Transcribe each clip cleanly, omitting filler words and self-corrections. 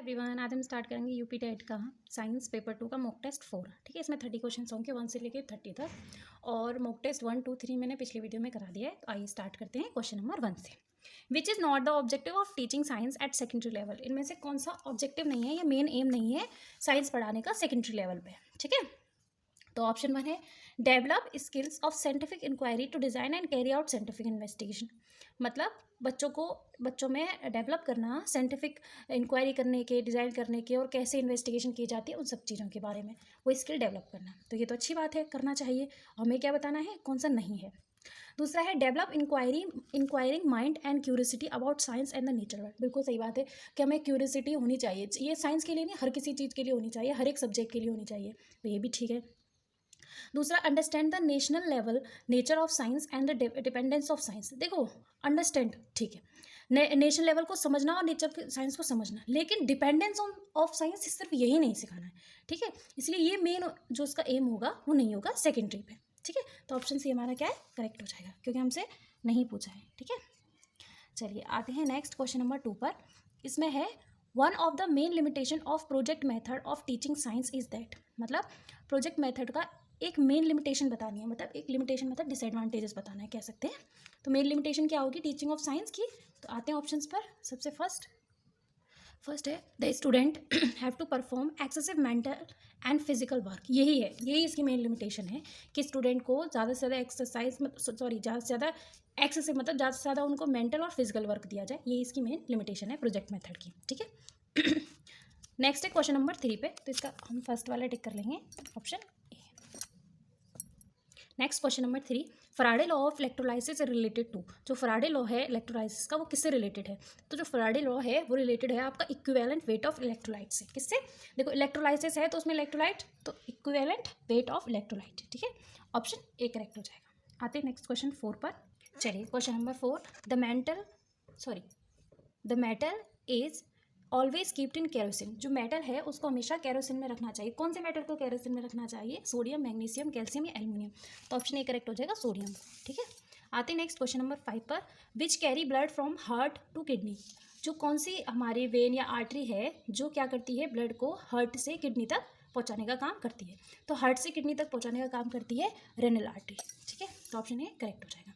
Everyone, आज हम start करेंगे यूपी टेट का साइंस पेपर 2 का मॉक टेस्ट 4। ठीक है, इसमें 30 क्वेश्चन होंगे 1 से लेकर 30 तक। और मॉक टेस्ट 1, 2, 3 मैंने पिछली वीडियो में करा दिया है। तो आइए स्टार्ट करते हैं क्वेश्चन नंबर 1 से। Which is not the objective of teaching science at secondary level. इनमें से कौन सा ऑब्जेक्टिव नहीं है या मेन एम नहीं है साइंस पढ़ाने का सेकेंडरी लेवल पर। ठीक है, तो ऑप्शन 1 है develop skills of scientific inquiry to design and carry out scientific investigation. मतलब बच्चों में डेवलप करना साइंटिफिक इंक्वायरी करने के, डिज़ाइन करने के और कैसे इन्वेस्टिगेशन की जाती है उन सब चीज़ों के बारे में वो स्किल डेवलप करना। तो ये तो अच्छी बात है, करना चाहिए। हमें क्या बताना है, कौन सा नहीं है। दूसरा है develop enquiring mind and curiosity about science and the nature world. बिल्कुल सही बात है कि हमें क्यूरियोसिटी होनी चाहिए। ये साइंस के लिए नहीं, हर किसी चीज़ के लिए होनी चाहिए, हर एक सब्जेक्ट के लिए होनी चाहिए। तो ये भी ठीक है। दूसरा understand the national level nature of science and the dependence of science. देखो अंडरस्टैंड ठीक है, नेशनल लेवल को समझना और नेचर साइंस को समझना, लेकिन डिपेंडेंस ऑफ साइंस सिर्फ यही नहीं सिखाना है। ठीक है, इसलिए ये मेन जो उसका एम होगा वो नहीं होगा सेकेंडरी पे। ठीक है, तो ऑप्शन सी हमारा क्या है, करेक्ट हो जाएगा, क्योंकि हमसे नहीं पूछा है। ठीक है, चलिए आते हैं नेक्स्ट क्वेश्चन नंबर 2 पर। इसमें है one of the main limitation of project method of teaching science is that. मतलब प्रोजेक्ट मेथड का एक मेन लिमिटेशन बतानी है, मतलब एक लिमिटेशन मतलब डिसएडवांटेजेस बताना है, कह सकते हैं। तो मेन लिमिटेशन क्या होगी टीचिंग ऑफ साइंस की। तो आते हैं ऑप्शंस पर। सबसे फर्स्ट है the student have to perform excessive mental and physical work. यही इसकी मेन लिमिटेशन है कि स्टूडेंट को ज़्यादा से ज़्यादा ज़्यादा से ज़्यादा एक्सेसिव मतलब ज़्यादा से ज़्यादा उनको मेंटल और फिजिकल वर्क दिया जाए। यही इसकी मेन लिमिटेशन है प्रोजेक्ट मेथड की। ठीक है, नेक्स्ट है क्वेश्चन नंबर 3 पे। तो इसका हम फर्स्ट वाला टिक कर लेंगे, option A. Next question number 3, Faraday law of electrolysis related to. जो फराडे लॉ है इलेक्ट्रोलाइसिस का वो किससे रिलेटेड है। तो जो फराडे लॉ है वो रिलेटेड है आपका इक्विवेलेंट वेट ऑफ इलेक्ट्रोलाइट से। किससे, देखो इलेक्ट्रोलाइसिस है तो उसमें इलेक्ट्रोलाइट, तो इक्विवेलेंट वेट ऑफ इलेक्ट्रोलाइट। ठीक है, ऑप्शन ए करेक्ट हो जाएगा। आते हैं नेक्स्ट क्वेश्चन 4 पर। चलिए question number 4, the metal is always keeped in kerosene. जो मेटल है उसको हमेशा केरोसिन में रखना चाहिए। कौन से मेटल को केरोसिन में रखना चाहिए, सोडियम, मैग्नीशियम, कैल्शियम या एल्यूमिनियम। तो ऑप्शन ए करेक्ट हो जाएगा, सोडियम। ठीक है, आते हैं नेक्स्ट क्वेश्चन नंबर 5 पर। Which carry blood from heart to kidney. जो कौन सी हमारी वेन या आर्टरी है जो क्या करती है, ब्लड को हार्ट से किडनी तक पहुंचाने का काम करती है। तो हार्ट से किडनी तक पहुंचाने का काम करती है रेनल आर्टरी। ठीक है, तो ऑप्शन ए करेक्ट हो जाएगा।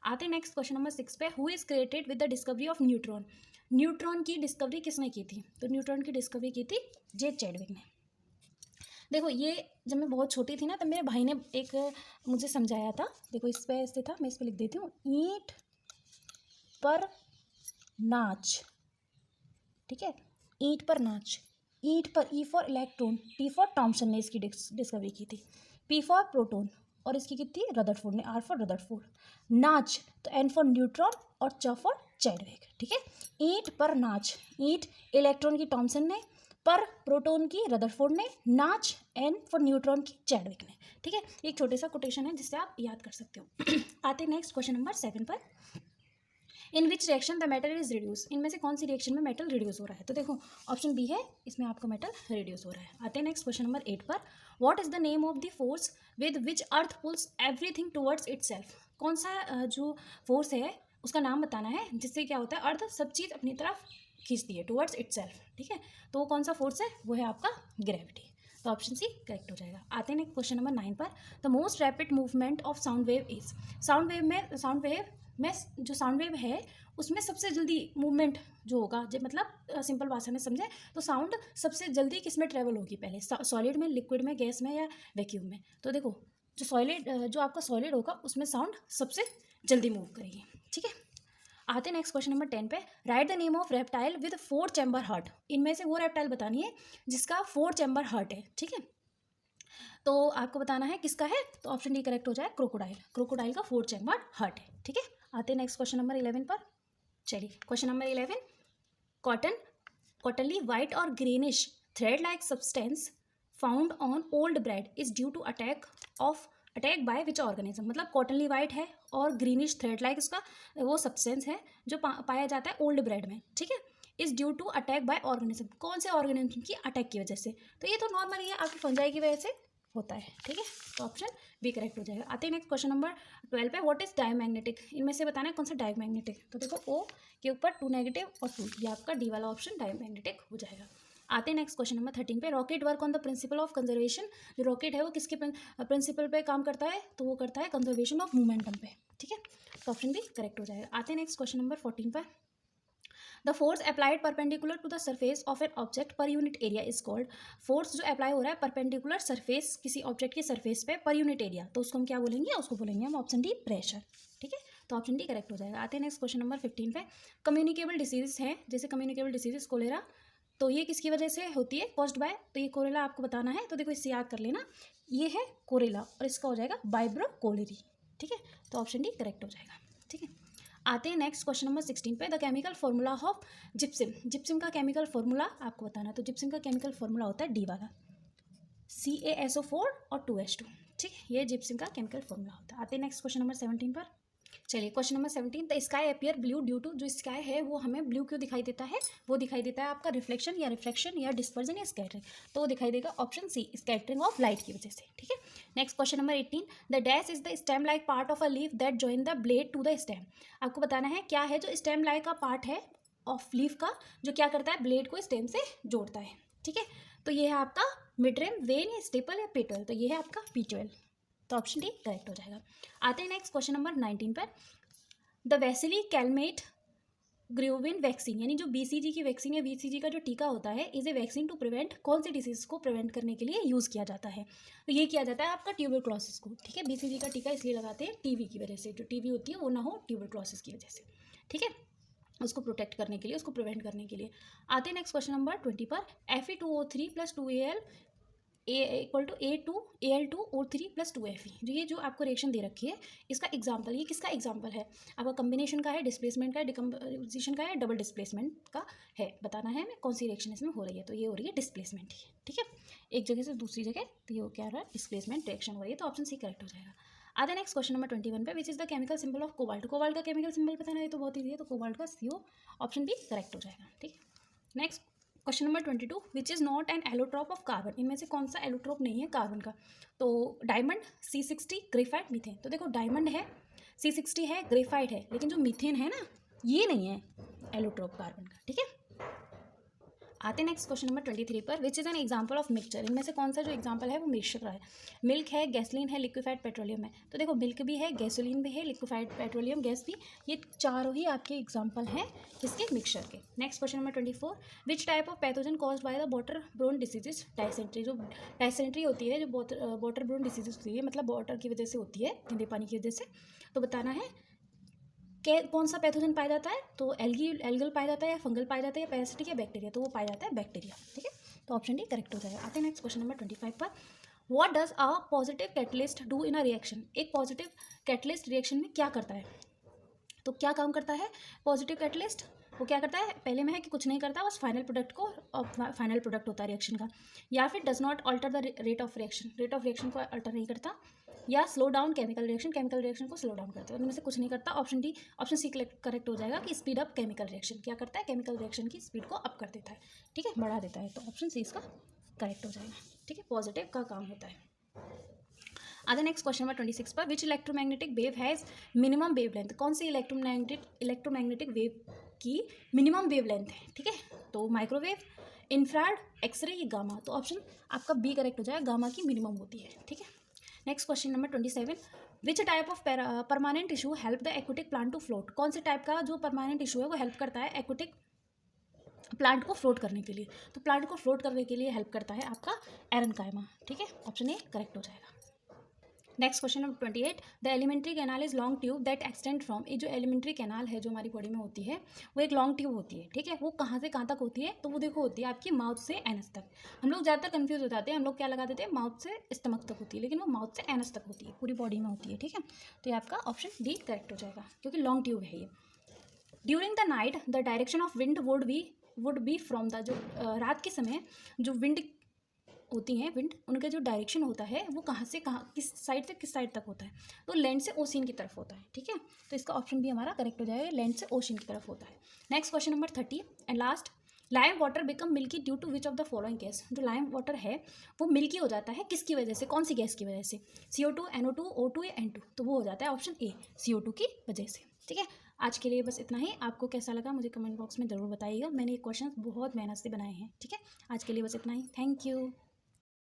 आते हैं नेक्स्ट क्वेश्चन नंबर 6 पे। Who is created with the discovery of neutron. Neutron की डिस्कवरी किसने की थी। तो न्यूट्रॉन की डिस्कवरी की थी जे चैडविक ने। देखो ये जब मैं बहुत छोटी थी ना तब मेरे भाई ने एक मुझे समझाया था। देखो इस पे ऐसे था, मैं इस पे लिख देती हूँ, ईंट पर नाच। ठीक है, ईंट पर नाच, ईंट पर, E for electron, T for Thomson ने इसकी डिस्कवरी की थी, पी फॉर प्रोटॉन और इसकी की थी रदरफोर्ड ने, आर फॉर रदरफोर्ड। नाच तो एन फॉर न्यूट्रॉन और च फॉर चैडविक। ठीक है, ईंट पर नाच, ईंट इलेक्ट्रॉन की टॉमसन ने, पर प्रोटॉन की रदरफोर्ड ने, नाच एन फॉर न्यूट्रॉन की चैडविक ने। ठीक है, एक छोटे सा कोटेशन है जिससे आप याद कर सकते हो। आते नेक्स्ट क्वेश्चन नंबर 7 पर। In which reaction the metal is reduce. इनमें से कौन सी रिएक्शन में मेटल रिड्यूस हो रहा है। तो देखो ऑप्शन बी है, इसमें आपका मेटल रिड्यूस हो रहा है। आते हैं नेक्स्ट क्वेश्चन नंबर 8 पर। What is the name of the force with which earth pulls everything towards itself. कौन सा जो फोर्स है उसका नाम बताना है जिससे क्या होता है, अर्थ सब चीज़ अपनी तरफ खींचती है, टुवर्ड्स इटसेल्फ। ठीक है, तो वो कौन सा फोर्स है, वो है आपका ग्रेविटी। तो ऑप्शन सी करेक्ट हो जाएगा। आते हैं नेक्स्ट क्वेश्चन नंबर 9 पर। The most rapid movement of sound wave is. Sound wave में जो साउंड वेव है उसमें सबसे जल्दी मूवमेंट जो होगा, जब मतलब सिंपल भाषा में समझें तो साउंड सबसे जल्दी किस में ट्रेवल होगी, पहले सॉलिड में, लिक्विड में, गैस में या वैक्यूम में। तो देखो जो आपका सॉलिड होगा उसमें साउंड सबसे जल्दी मूव करेगी। ठीक है, आते हैं नेक्स्ट क्वेश्चन नंबर 10 पे। Right the name of reptile with 4 chamber heart. इनमें से वो रेप्टाइल बतानी है जिसका 4 चैम्बर हार्ट है। ठीक है, तो आपको बताना है किसका है। तो ऑप्शन डी करेक्ट हो जाए, क्रोकोडाइल। क्रोकोडाइल का 4 चैम्बर हार्ट है। ठीक है, आते हैं नेक्स्ट क्वेश्चन नंबर 11 पर। चलिए क्वेश्चन नंबर 11, कॉटनली वाइट और greenish thread like substance found on old bread is due to attack by which organism. मतलब कॉटनली वाइट है और ग्रीनिश थ्रेड लाइक उसका वो सब्सटेंस है जो पाया जाता है ओल्ड ब्रेड में। ठीक है, is due to attack by organism. कौन से ऑर्गेनिज्म की अटैक की वजह से। तो ये तो नॉर्मल ही है, आपकी फंजाई की वजह से होता है। ठीक है, तो ऑप्शन बी करेक्ट हो जाएगा। आते हैं नेक्स्ट क्वेश्चन नंबर 12 पे। What is diamagnetic. इनमें से बताना है कौन सा डायमैग्नेटिक। तो देखो ओ के ऊपर 2 नेगेटिव और 2, ये आपका डी वाला ऑप्शन डायमैग्नेटिक हो जाएगा। आते हैं नेक्स्ट क्वेश्चन नंबर 13 पे। Rocket work on the principle of conservation. जो रॉकेट है वो किसके प्रिंसिपल पे काम करता है? तो वो करता है कंजर्वेशन ऑफ मोमेंटम पे, ठीक है। तो ऑप्शन भी करेक्ट हो जाएगा। आते हैं नेक्स्ट क्वेश्चन नंबर 14 पर। The force applied perpendicular to the surface of an object per unit area is called. Force जो अप्लाई हो रहा है परपेंडिकुलर सरफेस, किसी ऑब्जेक्ट की सरफेस पे पर यूनिट एरिया, तो उसको हम क्या बोलेंगे? उसको बोलेंगे हम ऑप्शन डी प्रेशर, ठीक है। तो ऑप्शन डी करेक्ट हो जाएगा। आते हैं नेक्स्ट क्वेश्चन नंबर 15 पे। कम्युनिकेबल डिसीजेस हैं, जैसे कम्युनिकेबल डिसीजेस कोलेरा, तो ये किसकी वजह से होती है? Caused by. तो ये कोरेला आपको बताना है, तो देखो इससे याद कर लेना, ये है कोरेला और इसका हो जाएगा वाइब्रो कोलेरी, ठीक है। तो ऑप्शन डी करेक्ट हो जाएगा, ठीक है। आते हैं नेक्स्ट क्वेश्चन नंबर 16 पे। The chemical formula of gypsum. Gypsum का केमिकल फॉर्मूला आपको बताना है, तो जिप्सिम का केमिकल फॉर्मूला होता है डी वाला, CaSO4 और 2H2, ठीक है। ये जिप्सिम का केमिकल फॉर्मूला होता है। आते हैं नेक्स्ट क्वेश्चन नंबर 17 पर। चलिए question number 17। The sky appear blue due to. जो स्काई है वो हमें ब्लू क्यों दिखाई देता है? वो दिखाई देता है आपका रिफ्लेक्शन या रिफ्रैक्शन या डिस्पर्जन या स्कैटरिंग, तो वो दिखाई देगा option C, scattering of light की वजह से, ठीक है। Next question number 18। The dash is the stem like part of a leaf that join the blade to the stem. आपको बताना है क्या है जो स्टेम लाइक का पार्ट है ऑफ लीफ का, जो क्या करता है? ब्लेड को स्टेम से जोड़ता है, ठीक है। तो ये है आपका मिडरेम, वेन या स्टेपल या पेटल, तो ये है आपका P12, तो ऑप्शन डी करेक्ट हो जाएगा। आते हैं नेक्स्ट क्वेश्चन नंबर 19 पर। द वेसिली कैलमेट ग्रेविन वैक्सीन, यानी जो BCG की वैक्सीन या BCG का जो टीका होता है, is a vaccine to prevent, कौन सी डिसीज को प्रिवेंट करने के लिए यूज़ किया जाता है? तो ये किया जाता है आपका ट्यूबरक्लोसिस को, ठीक है। BCG का टीका इसलिए लगाते हैं टीबी की वजह से, जो टीबी होती है वो ना हो ट्यूबरक्लोसिस की वजह से, ठीक है, उसको प्रोटेक्ट करने के लिए, उसको प्रिवेंट करने के लिए। आते हैं नेक्स्ट क्वेश्चन नंबर 20 पर। Fe2O3 + 2Al = Al2O3 + 2Fe। जो ये जो आपको रिएक्शन दे रखी है, इसका एग्जाम्पल, ये किसका एग्जाम्पल है? आपका कम्बिनेशन का है, डिस्प्लेसमेंट का है, डिकम्पोजिशन का है, डबल डिस्प्लेसमेंट का है। बताना है हमें कौन सी रिएक्शन इसमें हो रही है, तो ये हो रही है डिस्प्लेसमेंट ही, ठीक है। एक जगह से दूसरी जगह, तो ये क्या रहा है? डिस्प्लेसमेंट रिएक्शन हो रही है, तो ऑप्शन सी करेक्ट हो जाएगा। आधा नेक्स्ट क्वेश्चन नंबर 21 पे। Which is the chemical symbol of cobalt. Cobalt का केमिकल सिंबल बताना है, तो बहुत ईजी है, तो कोबाल्ट का CO, ऑप्शन बी करेक्ट हो जाएगा, ठीक है। Next question number 22। Which is not an allotrope of carbon. इनमें से कौन सा एलोट्रॉप नहीं है कार्बन का? तो डायमंड, C60, ग्रेफाइट, मीथेन। तो देखो डायमंड है, C60 है, ग्रेफाइट है, लेकिन जो मीथेन है ना, ये नहीं है एलोट्रॉप कार्बन का, ठीक है। आते हैं नेक्स्ट क्वेश्चन नंबर 23 पर। Which is an example of mixture. इनमें से कौन सा जो एग्जाम्पल है वो मिक्सचर का है? मिल्क है, गैसोलीन है, लिक्विफाइड पेट्रोलियम है। तो देखो मिल्क भी है, गैसोलीन भी है, लिक्विफाइड पेट्रोलियम गैस भी, ये चारों ही आपके एग्जाम्पल हैं किसके? मिक्सचर के। Next question number 24। Which type of pathogen caused by the water borne diseases. Dysentery, जो डायसेंट्री होती है, जो वाटर ब्रोन डिसीजेज होती है, मतलब वाटर की वजह से होती है, गंदे पानी की वजह से, तो बताना है कौन सा पैथोजन पाया जाता है? तो एल्गल पाया जाता है, या फंगल पाया जाता है, या पैरासिटिक या बैक्टीरिया, तो वो पाया जाता है बैक्टीरिया, ठीक है। तो ऑप्शन डी करेक्ट हो जाएगा। आते हैं नेक्स्ट क्वेश्चन नंबर 25 पर। What does a positive catalyst do in a reaction. एक पॉजिटिव कैटलिस्ट रिएक्शन में क्या करता है? तो क्या काम करता है पॉजिटिव कैटलिस्ट? वो क्या करता है? पहले में है कि कुछ नहीं करता, बस फाइनल प्रोडक्ट को, फाइनल प्रोडक्ट होता है रिएक्शन का, या फिर does not alter the rate of reaction, rate of reaction को अल्टर नहीं करता, या slow down chemical reaction, chemical reaction को स्लो डाउन करता है। उनमें से कुछ नहीं करता, option D, option C correct हो जाएगा कि स्पीड अप केमिकल रिएक्शन। क्या करता है? केमिकल रिएक्शन की स्पीड को अप कर देता है, ठीक है, बढ़ा देता है, तो ऑप्शन सी इसका करेक्ट हो जाएगा, ठीक है। पॉजिटिव का काम होता है। आधा नेक्स्ट क्वेश्चन नंबर 26 पर। Which electromagnetic wave has minimum wave length. कौन सी इलेक्ट्रोमैग्नेटिक वेव की मिनिमम वेव लेंथ है, ठीक है। तो माइक्रोवेव, इंफ्रारेड, एक्सरे या गामा, तो ऑप्शन आपका बी करेक्ट हो जाएगा, गामा की मिनिमम होती है, ठीक है। Next question number 27। Which type of permanent tissue help the aquatic plant to float. कौन से टाइप का जो परमानेंट टिश्यू है वो हेल्प करता है एक्वेटिक प्लांट को फ्लोट करने के लिए? तो प्लांट को फ्लोट करने के लिए हेल्प करता है आपका एरनकाइमा, ठीक है, ऑप्शन ए करेक्ट हो जाएगा। Next question number 28। The alimentary canal is long tube that extend from. ये जो एलिमेंट्री कैनाल है जो हमारी बॉडी में होती है, वो एक लॉन्ग ट्यूब होती है, ठीक है। वो कहाँ से कहाँ तक होती है? तो वो देखो होती है आपकी माउथ से एनस तक। हम लोग ज़्यादातर कंफ्यूज हो जाते हैं, हम लोग क्या लगा देते हैं? माउथ से स्टमक तक होती है, लेकिन वो माउथ से एनस तक होती है, पूरी बॉडी में होती है, ठीक है। तो ये आपका ऑप्शन डी करेक्ट हो जाएगा, क्योंकि लॉन्ग ट्यूब है ये। During the night the direction of wind would be from the, जो रात के समय जो विंड होती हैं, विंड, उनका जो डायरेक्शन होता है वो कहाँ से कहाँ, किस साइड से किस साइड तक होता है? तो लैंड से ओशियन की तरफ होता है, ठीक है। तो इसका ऑप्शन भी हमारा करेक्ट हो जाएगा, लैंड से ओशियन की तरफ होता है। Next question number 30 and last. Lime water become milky due to which of the following gas. जो लाइम वाटर है वो मिल्की हो जाता है किसकी वजह से? कौन सी गैस की वजह से? CO2, NO2, O2 या N2? तो वो हो जाता है ऑप्शन ए, CO2 की वजह से, ठीक है। आज के लिए बस इतना ही। आपको कैसा लगा मुझे कमेंट बॉक्स में ज़रूर बताइएगा। मैंने ये क्वेश्चन बहुत मेहनत से बनाए हैं। ठीक है, आज के लिए बस इतना ही। Thank you.